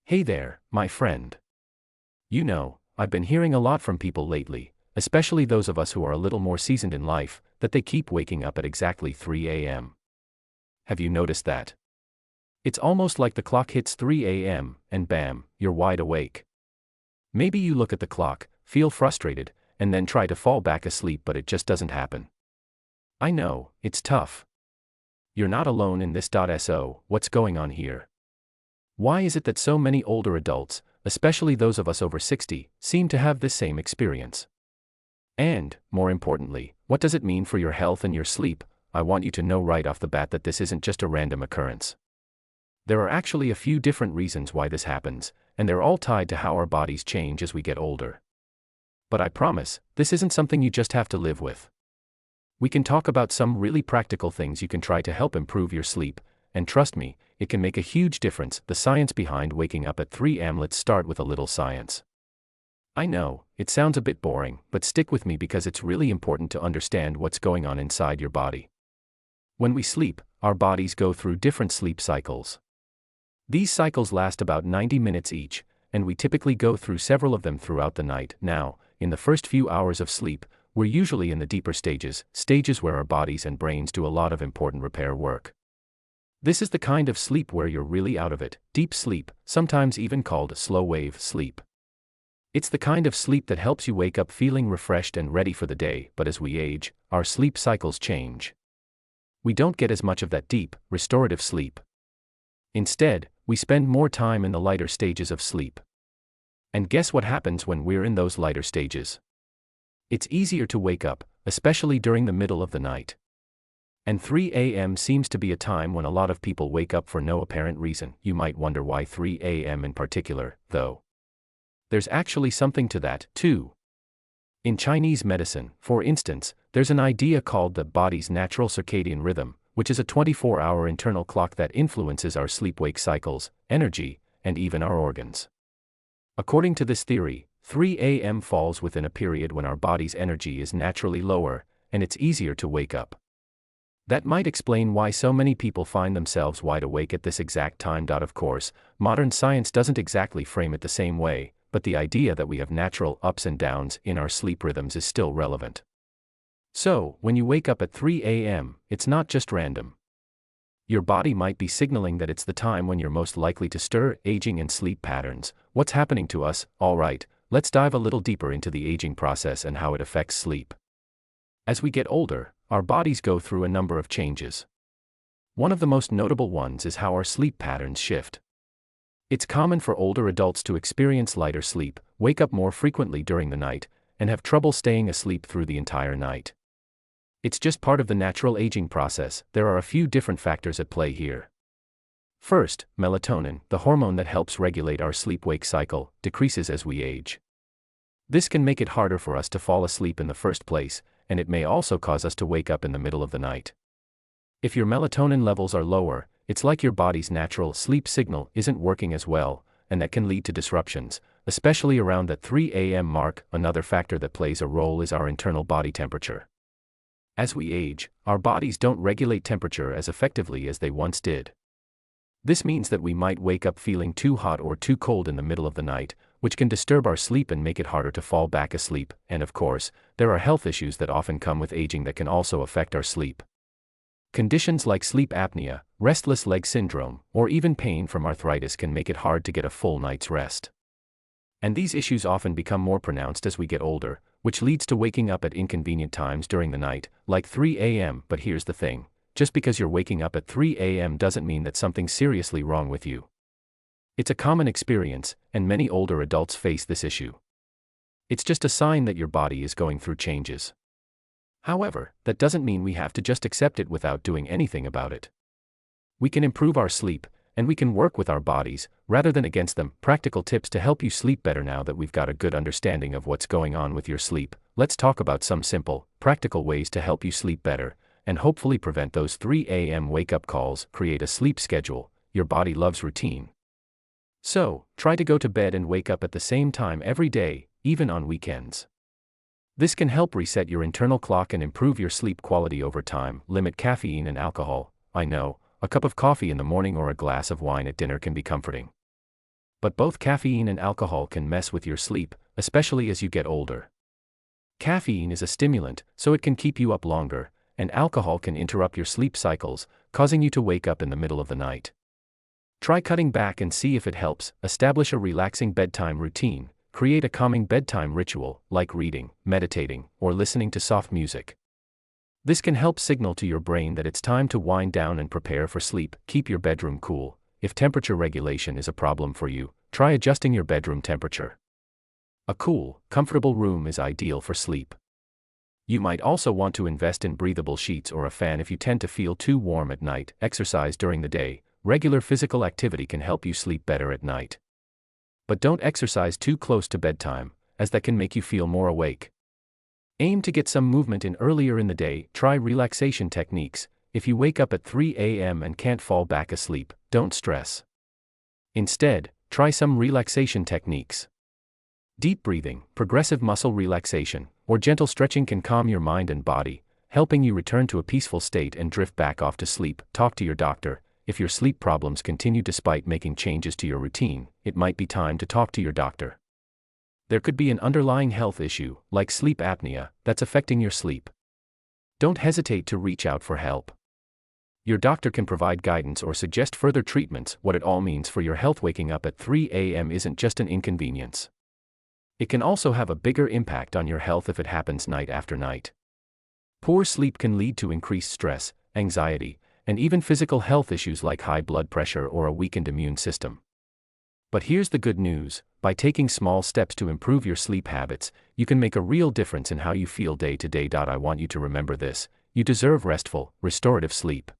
Hey there, my friend. I've been hearing a lot from people lately, especially those of us who are a little more seasoned in life, that they keep waking up at exactly 3 a.m. Have you noticed that? It's almost like the clock hits 3 a.m., and bam, you're wide awake. Maybe you look at the clock, feel frustrated, and then try to fall back asleep, but it just doesn't happen. I know, it's tough. You're not alone in this. So, what's going on here? Why is it that so many older adults, especially those of us over 60, seem to have this same experience? And, more importantly, what does it mean for your health and your sleep? I want you to know right off the bat that this isn't just a random occurrence. There are actually a few different reasons why this happens, and they're all tied to how our bodies change as we get older. But I promise, this isn't something you just have to live with. We can talk about some really practical things you can try to help improve your sleep, and trust me, it can make a huge difference. The science behind waking up at 3 a.m. Let's start with a little science. I know, it sounds a bit boring, but stick with me because it's really important to understand what's going on inside your body. When we sleep, our bodies go through different sleep cycles. These cycles last about 90 minutes each, and we typically go through several of them throughout the night. Now, in the first few hours of sleep, we're usually in the deeper stages where our bodies and brains do a lot of important repair work. This is the kind of sleep where you're really out of it, deep sleep, sometimes even called slow-wave sleep. It's the kind of sleep that helps you wake up feeling refreshed and ready for the day, but as we age, our sleep cycles change. We don't get as much of that deep, restorative sleep. Instead, we spend more time in the lighter stages of sleep. And guess what happens when we're in those lighter stages? It's easier to wake up, especially during the middle of the night. And 3 a.m. seems to be a time when a lot of people wake up for no apparent reason. You might wonder why 3 a.m. in particular, though. There's actually something to that, too. In Chinese medicine, for instance, there's an idea called the body's natural circadian rhythm, which is a 24-hour internal clock that influences our sleep-wake cycles, energy, and even our organs. According to this theory, 3 a.m. falls within a period when our body's energy is naturally lower, and it's easier to wake up. That might explain why so many people find themselves wide awake at this exact time. Of course, modern science doesn't exactly frame it the same way, but the idea that we have natural ups and downs in our sleep rhythms is still relevant. So, when you wake up at 3 a.m., it's not just random. Your body might be signaling that it's the time when you're most likely to stir. Aging and sleep patterns. What's happening to us? Alright, let's dive a little deeper into the aging process and how it affects sleep. As we get older, our bodies go through a number of changes. One of the most notable ones is how our sleep patterns shift. It's common for older adults to experience lighter sleep, wake up more frequently during the night, and have trouble staying asleep through the entire night. It's just part of the natural aging process. There are a few different factors at play here. First, melatonin, the hormone that helps regulate our sleep-wake cycle, decreases as we age. This can make it harder for us to fall asleep in the first place, and it may also cause us to wake up in the middle of the night. If your melatonin levels are lower, it's like your body's natural sleep signal isn't working as well, and that can lead to disruptions, especially around that 3 a.m. mark. Another factor that plays a role is our internal body temperature. As we age, our bodies don't regulate temperature as effectively as they once did. This means that we might wake up feeling too hot or too cold in the middle of the night, which can disturb our sleep and make it harder to fall back asleep. And of course, there are health issues that often come with aging that can also affect our sleep. Conditions like sleep apnea, restless leg syndrome, or even pain from arthritis can make it hard to get a full night's rest. And these issues often become more pronounced as we get older, which leads to waking up at inconvenient times during the night, like 3 a.m. But here's the thing, just because you're waking up at 3 a.m. doesn't mean that something's seriously wrong with you. It's a common experience, and many older adults face this issue. It's just a sign that your body is going through changes. However, that doesn't mean we have to just accept it without doing anything about it. We can improve our sleep, and we can work with our bodies, rather than against them. Practical tips to help you sleep better. Now that we've got a good understanding of what's going on with your sleep, let's talk about some simple, practical ways to help you sleep better, and hopefully prevent those 3 a.m. wake-up calls. Create a sleep schedule. Your body loves routine. So, try to go to bed and wake up at the same time every day, even on weekends. This can help reset your internal clock and improve your sleep quality over time. Limit caffeine and alcohol. I know, a cup of coffee in the morning or a glass of wine at dinner can be comforting. But both caffeine and alcohol can mess with your sleep, especially as you get older. Caffeine is a stimulant, so it can keep you up longer, and alcohol can interrupt your sleep cycles, causing you to wake up in the middle of the night. Try cutting back and see if it helps. Establish a relaxing bedtime routine. Create a calming bedtime ritual, like reading, meditating, or listening to soft music. This can help signal to your brain that it's time to wind down and prepare for sleep. Keep your bedroom cool. If temperature regulation is a problem for you, try adjusting your bedroom temperature. A cool, comfortable room is ideal for sleep. You might also want to invest in breathable sheets or a fan if you tend to feel too warm at night. Exercise during the day. Regular physical activity can help you sleep better at night. But don't exercise too close to bedtime, as that can make you feel more awake. Aim to get some movement in earlier in the day. Try relaxation techniques. If you wake up at 3 a.m. and can't fall back asleep, don't stress. Instead, try some relaxation techniques. Deep breathing, progressive muscle relaxation, or gentle stretching can calm your mind and body, helping you return to a peaceful state and drift back off to sleep. Talk to your doctor. If your sleep problems continue despite making changes to your routine, it might be time to talk to your doctor. There could be an underlying health issue, like sleep apnea, that's affecting your sleep. Don't hesitate to reach out for help. Your doctor can provide guidance or suggest further treatments. What it all means for your health. Waking up at 3 a.m. isn't just an inconvenience. It can also have a bigger impact on your health if it happens night after night. Poor sleep can lead to increased stress, anxiety, and even physical health issues like high blood pressure or a weakened immune system. But here's the good news: by taking small steps to improve your sleep habits, you can make a real difference in how you feel day to day. I want you to remember this: you deserve restful, restorative sleep.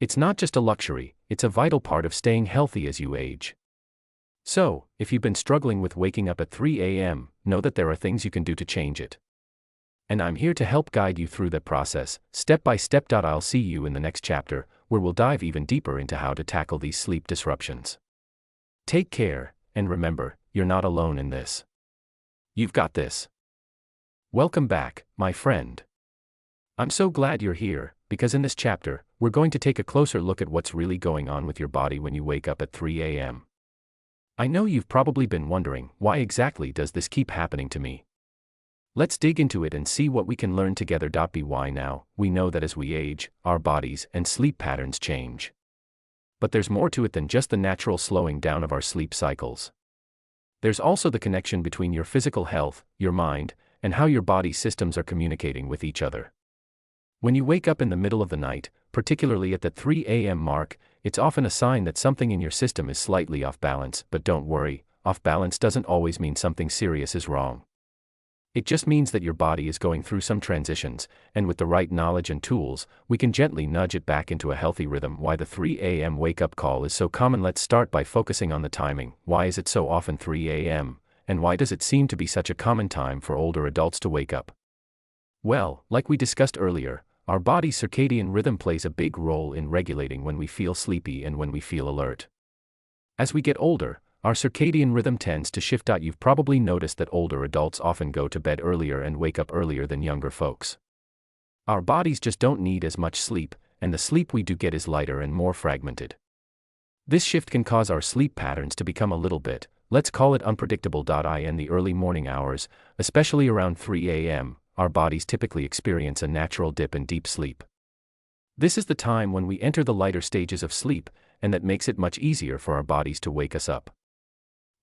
It's not just a luxury, it's a vital part of staying healthy as you age. So, if you've been struggling with waking up at 3 a.m., know that there are things you can do to change it. And I'm here to help guide you through that process, step by step. I'll see you in the next chapter, where we'll dive even deeper into how to tackle these sleep disruptions. Take care, and remember, you're not alone in this. You've got this. Welcome back, my friend. I'm so glad you're here, because in this chapter, we're going to take a closer look at what's really going on with your body when you wake up at 3 a.m. I know you've probably been wondering, why exactly does this keep happening to me? Let's dig into it and see what we can learn together. Why now? We know that as we age, our bodies and sleep patterns change. But there's more to it than just the natural slowing down of our sleep cycles. There's also the connection between your physical health, your mind, and how your body systems are communicating with each other. When you wake up in the middle of the night, particularly at the 3 a.m. mark, it's often a sign that something in your system is slightly off balance. But don't worry, off balance doesn't always mean something serious is wrong. It just means that your body is going through some transitions, and with the right knowledge and tools, we can gently nudge it back into a healthy rhythm. Why the 3 a.m. wake-up call is so common? Let's start by focusing on the timing. Why is it so often 3 a.m., and why does it seem to be such a common time for older adults to wake up? Well, like we discussed earlier, our body's circadian rhythm plays a big role in regulating when we feel sleepy and when we feel alert. As we get older, our circadian rhythm tends to shift. You've probably noticed that older adults often go to bed earlier and wake up earlier than younger folks. Our bodies just don't need as much sleep, and the sleep we do get is lighter and more fragmented. This shift can cause our sleep patterns to become a little bit, let's call it unpredictable. In the early morning hours, especially around 3 a.m., our bodies typically experience a natural dip in deep sleep. This is the time when we enter the lighter stages of sleep, and that makes it much easier for our bodies to wake us up.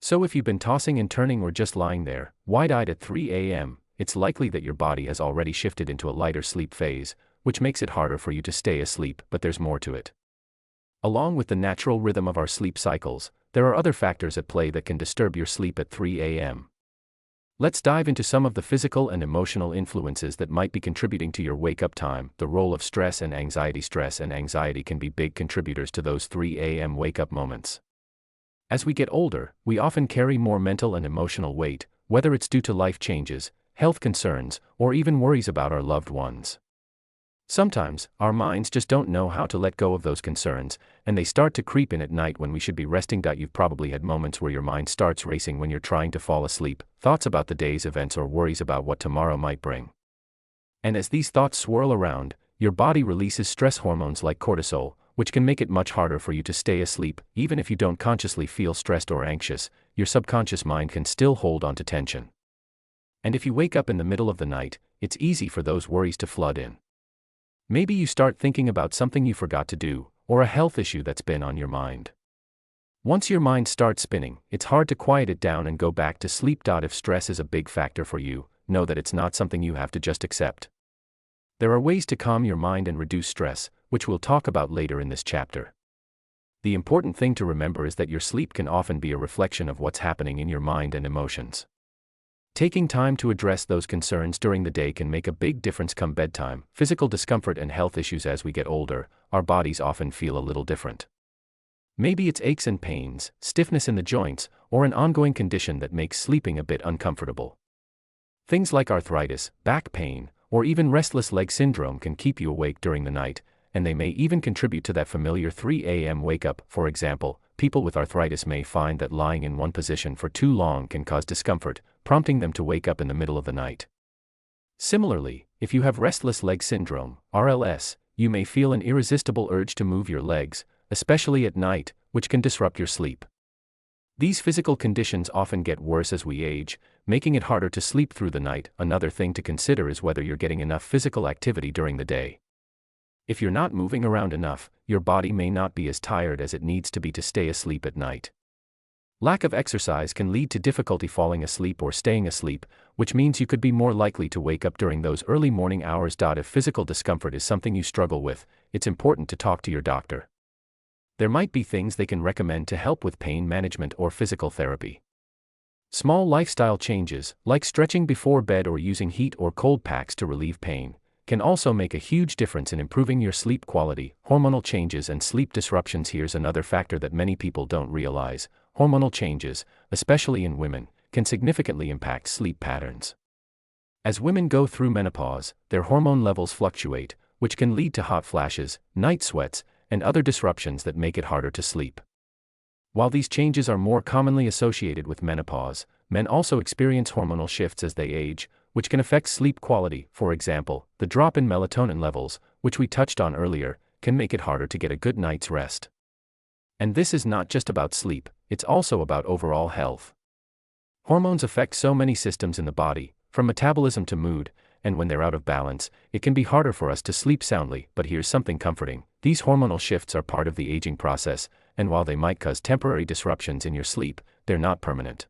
So if you've been tossing and turning or just lying there, wide-eyed at 3 a.m., it's likely that your body has already shifted into a lighter sleep phase, which makes it harder for you to stay asleep. But there's more to it. Along with the natural rhythm of our sleep cycles, there are other factors at play that can disturb your sleep at 3 a.m. Let's dive into some of the physical and emotional influences that might be contributing to your wake-up time. The role of stress and anxiety. Stress and anxiety can be big contributors to those 3 a.m. wake-up moments. As we get older, we often carry more mental and emotional weight, whether it's due to life changes, health concerns, or even worries about our loved ones. Sometimes, our minds just don't know how to let go of those concerns, and they start to creep in at night when we should be resting. You've probably had moments where your mind starts racing when you're trying to fall asleep, thoughts about the day's events or worries about what tomorrow might bring. And as these thoughts swirl around, your body releases stress hormones like cortisol, which can make it much harder for you to stay asleep. Even if you don't consciously feel stressed or anxious, your subconscious mind can still hold on to tension. And if you wake up in the middle of the night, it's easy for those worries to flood in. Maybe you start thinking about something you forgot to do, or a health issue that's been on your mind. Once your mind starts spinning, it's hard to quiet it down and go back to sleep. If stress is a big factor for you, know that it's not something you have to just accept. There are ways to calm your mind and reduce stress, which we'll talk about later in this chapter. The important thing to remember is that your sleep can often be a reflection of what's happening in your mind and emotions. Taking time to address those concerns during the day can make a big difference come bedtime. Physical discomfort and health issues. As we get older, our bodies often feel a little different. Maybe it's aches and pains, stiffness in the joints, or an ongoing condition that makes sleeping a bit uncomfortable. Things like arthritis, back pain, or even restless leg syndrome can keep you awake during the night, and they may even contribute to that familiar 3 a.m. wake-up. For example, people with arthritis may find that lying in one position for too long can cause discomfort, prompting them to wake up in the middle of the night. Similarly, if you have restless leg syndrome, RLS, you may feel an irresistible urge to move your legs, especially at night, which can disrupt your sleep. These physical conditions often get worse as we age, making it harder to sleep through the night. Another thing to consider is whether you're getting enough physical activity during the day. If you're not moving around enough, your body may not be as tired as it needs to be to stay asleep at night. Lack of exercise can lead to difficulty falling asleep or staying asleep, which means you could be more likely to wake up during those early morning hours. If physical discomfort is something you struggle with, it's important to talk to your doctor. There might be things they can recommend to help with pain management or physical therapy. Small lifestyle changes, like stretching before bed or using heat or cold packs to relieve pain, can also make a huge difference in improving your sleep quality. Hormonal changes and sleep disruptions. Here's another factor that many people don't realize. Hormonal changes, especially in women, can significantly impact sleep patterns. As women go through menopause, their hormone levels fluctuate, which can lead to hot flashes, night sweats, and other disruptions that make it harder to sleep. While these changes are more commonly associated with menopause, men also experience hormonal shifts as they age, which can affect sleep quality. For example, the drop in melatonin levels, which we touched on earlier, can make it harder to get a good night's rest. And this is not just about sleep, it's also about overall health. Hormones affect so many systems in the body, from metabolism to mood, and when they're out of balance, it can be harder for us to sleep soundly. But here's something comforting. These hormonal shifts are part of the aging process, and while they might cause temporary disruptions in your sleep, they're not permanent.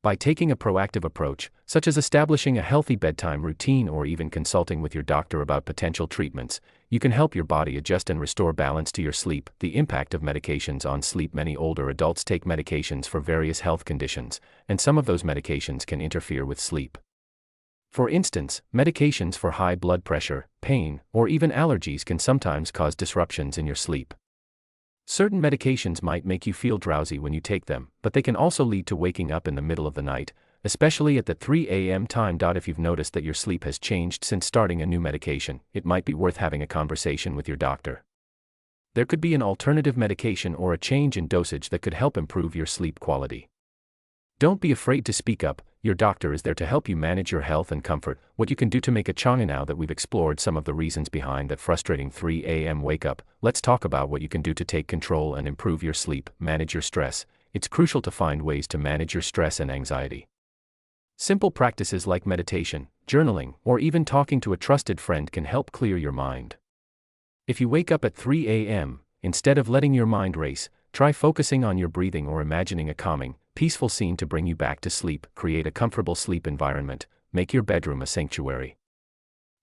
By taking a proactive approach, such as establishing a healthy bedtime routine or even consulting with your doctor about potential treatments, you can help your body adjust and restore balance to your sleep. The impact of medications on sleep. Many older adults take medications for various health conditions, and some of those medications can interfere with sleep. For instance, medications for high blood pressure, pain, or even allergies can sometimes cause disruptions in your sleep. Certain medications might make you feel drowsy when you take them, but they can also lead to waking up in the middle of the night, especially at the 3 a.m. time. If you've noticed that your sleep has changed since starting a new medication, it might be worth having a conversation with your doctor. There could be an alternative medication or a change in dosage that could help improve your sleep quality. Don't be afraid to speak up. Your doctor is there to help you manage your health and comfort. What you can do to make a change. Now that we've explored some of the reasons behind that frustrating 3 a.m. wake up, let's talk about what you can do to take control and improve your sleep. Manage your stress. It's crucial to find ways to manage your stress and anxiety. Simple practices like meditation, journaling, or even talking to a trusted friend can help clear your mind. If you wake up at 3 a.m., instead of letting your mind race, try focusing on your breathing or imagining a calming, peaceful scene to bring you back to sleep. Create a comfortable sleep environment. Make your bedroom a sanctuary.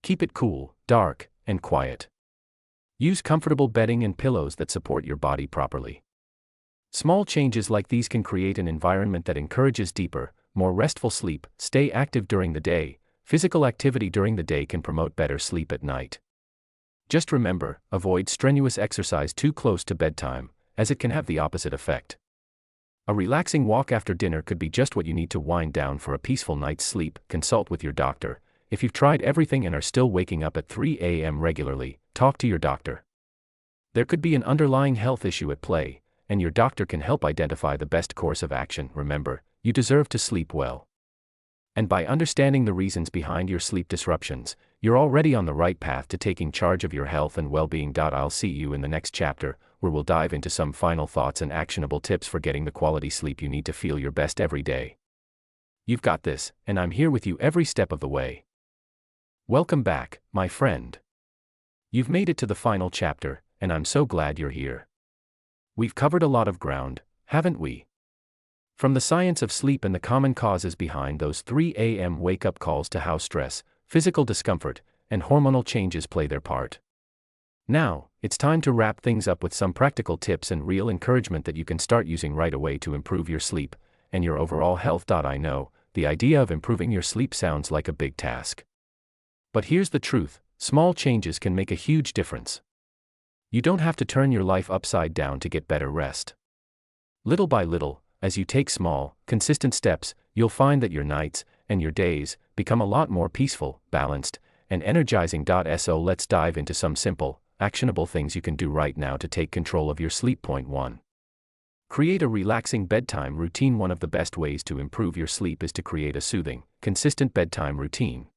Keep it cool, dark, and quiet. Use comfortable bedding and pillows that support your body properly. Small changes like these can create an environment that encourages deeper, more restful sleep. Stay active during the day. Physical activity during the day can promote better sleep at night. Just remember, avoid strenuous exercise too close to bedtime, as it can have the opposite effect. A relaxing walk after dinner could be just what you need to wind down for a peaceful night's sleep. Consult with your doctor. If you've tried everything and are still waking up at 3 a.m. regularly, talk to your doctor. There could be an underlying health issue at play, and your doctor can help identify the best course of action. Remember, you deserve to sleep well. And by understanding the reasons behind your sleep disruptions, You're already on the right path to taking charge of your health and well-being. I'll see you in the next chapter, where we'll dive into some final thoughts and actionable tips for getting the quality sleep you need to feel your best every day. You've got this, and I'm here with you every step of the way. Welcome back, my friend. You've made it to the final chapter, and I'm so glad you're here. We've covered a lot of ground, haven't we? From the science of sleep and the common causes behind those 3 a.m. wake-up calls to how stress, physical discomfort, and hormonal changes play their part. Now, it's time to wrap things up with some practical tips and real encouragement that you can start using right away to improve your sleep and your overall health. I know, the idea of improving your sleep sounds like a big task. But here's the truth, small changes can make a huge difference. You don't have to turn your life upside down to get better rest. Little by little, as you take small, consistent steps, you'll find that your nights and your days become a lot more peaceful, balanced, and energizing. So let's dive into some simple, actionable things you can do right now to take control of your sleep. Point 1. Create a relaxing bedtime routine. One of the best ways to improve your sleep is to create a soothing, consistent bedtime routine.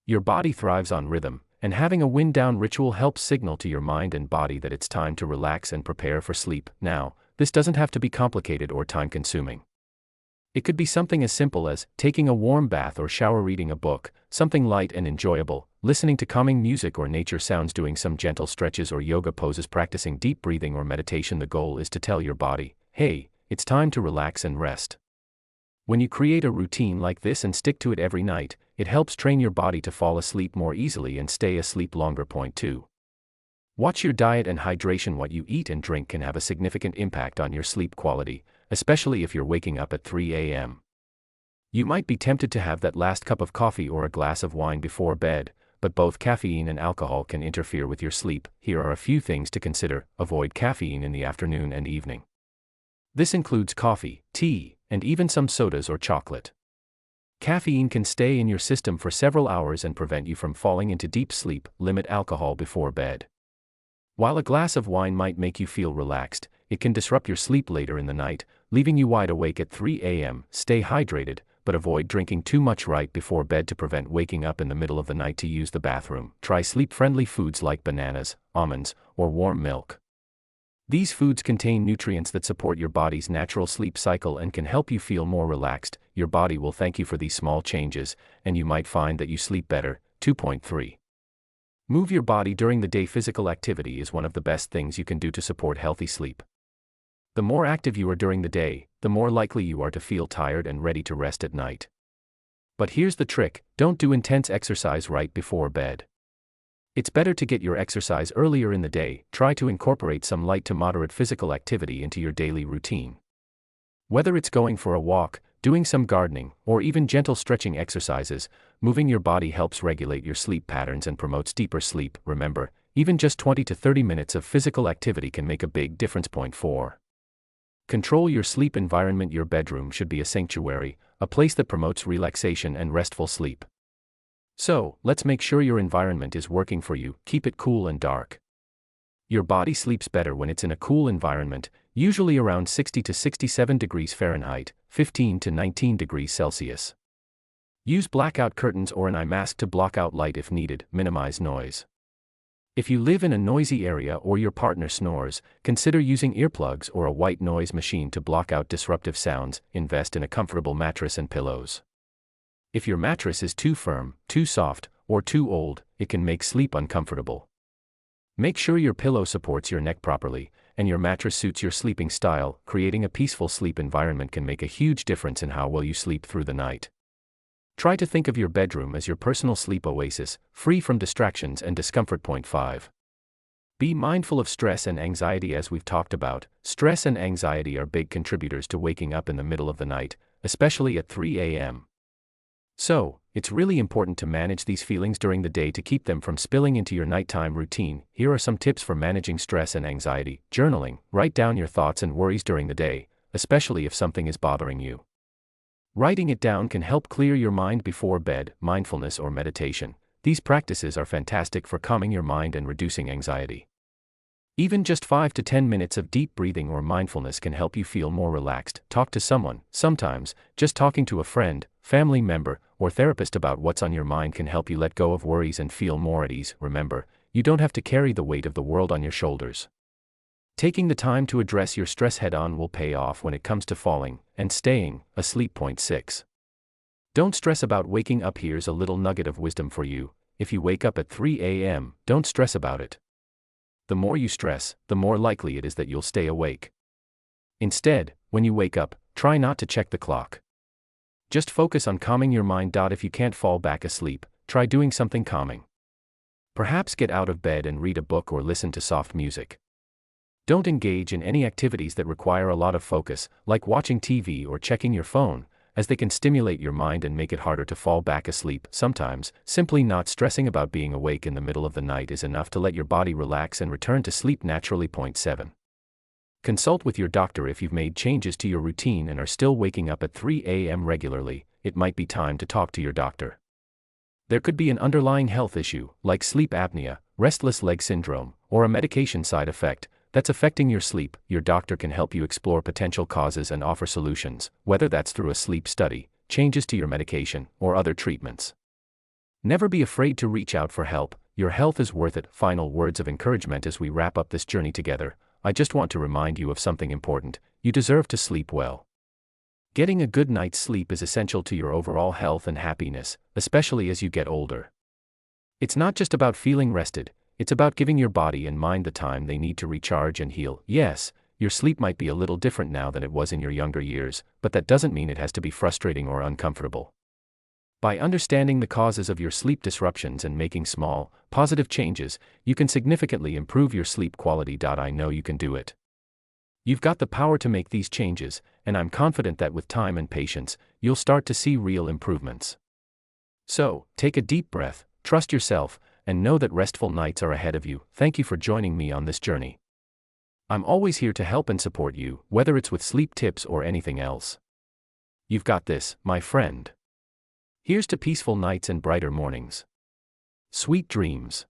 Your body thrives on rhythm, and having a wind-down ritual helps signal to your mind and body that it's time to relax and prepare for sleep. Now, this doesn't have to be complicated or time-consuming. It could be something as simple as taking a warm bath or shower, reading a book, something light and enjoyable, listening to calming music or nature sounds, doing some gentle stretches or yoga poses, practicing deep breathing or meditation. The goal is to tell your body, hey, it's time to relax and rest. When you create a routine like this and stick to it every night, it helps train your body to fall asleep more easily and stay asleep longer. Point 2. Watch your diet and hydration. What you eat and drink can have a significant impact on your sleep quality, especially if you're waking up at 3 a.m. You might be tempted to have that last cup of coffee or a glass of wine before bed, but both caffeine and alcohol can interfere with your sleep. Here are a few things to consider. Avoid caffeine in the afternoon and evening. This includes coffee, tea, and even some sodas or chocolate. Caffeine can stay in your system for several hours and prevent you from falling into deep sleep. Limit alcohol before bed. While a glass of wine might make you feel relaxed, it can disrupt your sleep later in the night, leaving you wide awake at 3 a.m. Stay hydrated, but avoid drinking too much right before bed to prevent waking up in the middle of the night to use the bathroom. Try sleep-friendly foods like bananas, almonds, or warm milk. These foods contain nutrients that support your body's natural sleep cycle and can help you feel more relaxed. Your body will thank you for these small changes, and you might find that you sleep better. 2.3. Move your body during the day. Physical activity is one of the best things you can do to support healthy sleep. The more active you are during the day, the more likely you are to feel tired and ready to rest at night. But here's the trick, don't do intense exercise right before bed. It's better to get your exercise earlier in the day. Try to incorporate some light to moderate physical activity into your daily routine. Whether it's going for a walk, doing some gardening, or even gentle stretching exercises, moving your body helps regulate your sleep patterns and promotes deeper sleep. Remember, even just 20 to 30 minutes of physical activity can make a big difference. Point 4. Control your sleep environment. Your bedroom should be a sanctuary, a place that promotes relaxation and restful sleep. So, let's make sure your environment is working for you. Keep it cool and dark. Your body sleeps better when it's in a cool environment, usually around 60 to 67 degrees Fahrenheit, 15 to 19 degrees Celsius. Use blackout curtains or an eye mask to block out light if needed. Minimize noise. If you live in a noisy area or your partner snores, consider using earplugs or a white noise machine to block out disruptive sounds. Invest in a comfortable mattress and pillows. If your mattress is too firm, too soft, or too old, it can make sleep uncomfortable. Make sure your pillow supports your neck properly, and your mattress suits your sleeping style. Creating a peaceful sleep environment can make a huge difference in how well you sleep through the night. Try to think of your bedroom as your personal sleep oasis, free from distractions and discomfort. Point 5. Be mindful of stress and anxiety. As we've talked about, stress and anxiety are big contributors to waking up in the middle of the night, especially at 3 a.m. So, it's really important to manage these feelings during the day to keep them from spilling into your nighttime routine. Here are some tips for managing stress and anxiety. Journaling. Write down your thoughts and worries during the day, especially if something is bothering you. Writing it down can help clear your mind before bed. Mindfulness or meditation. These practices are fantastic for calming your mind and reducing anxiety. Even just 5 to 10 minutes of deep breathing or mindfulness can help you feel more relaxed. Talk to someone. Sometimes, just talking to a friend, family member, or therapist about what's on your mind can help you let go of worries and feel more at ease. Remember, you don't have to carry the weight of the world on your shoulders. Taking the time to address your stress head-on will pay off when it comes to falling and staying asleep. Point 6. Don't stress about waking up. Here's a little nugget of wisdom for you. If you wake up at 3 a.m., don't stress about it. The more you stress, the more likely it is that you'll stay awake. Instead, when you wake up, try not to check the clock. Just focus on calming your mind. If you can't fall back asleep, try doing something calming. Perhaps get out of bed and read a book or listen to soft music. Don't engage in any activities that require a lot of focus, like watching TV or checking your phone, as they can stimulate your mind and make it harder to fall back asleep. Sometimes, simply not stressing about being awake in the middle of the night is enough to let your body relax and return to sleep naturally. Point 7. Consult with your doctor. If you've made changes to your routine and are still waking up at 3 a.m. regularly, it might be time to talk to your doctor. There could be an underlying health issue, like sleep apnea, restless leg syndrome, or a medication side effect that's affecting your sleep. Your doctor can help you explore potential causes and offer solutions, whether that's through a sleep study, changes to your medication, or other treatments. Never be afraid to reach out for help. Your health is worth it. Final words of encouragement as we wrap up this journey together. I just want to remind you of something important. You deserve to sleep well. Getting a good night's sleep is essential to your overall health and happiness, especially as you get older. It's not just about feeling rested, it's about giving your body and mind the time they need to recharge and heal. Yes, your sleep might be a little different now than it was in your younger years, but that doesn't mean it has to be frustrating or uncomfortable. By understanding the causes of your sleep disruptions and making small, positive changes, you can significantly improve your sleep quality. I know you can do it. You've got the power to make these changes, and I'm confident that with time and patience, you'll start to see real improvements. So, take a deep breath, trust yourself, and know that restful nights are ahead of you. Thank you for joining me on this journey. I'm always here to help and support you, whether it's with sleep tips or anything else. You've got this, my friend. Here's to peaceful nights and brighter mornings. Sweet dreams.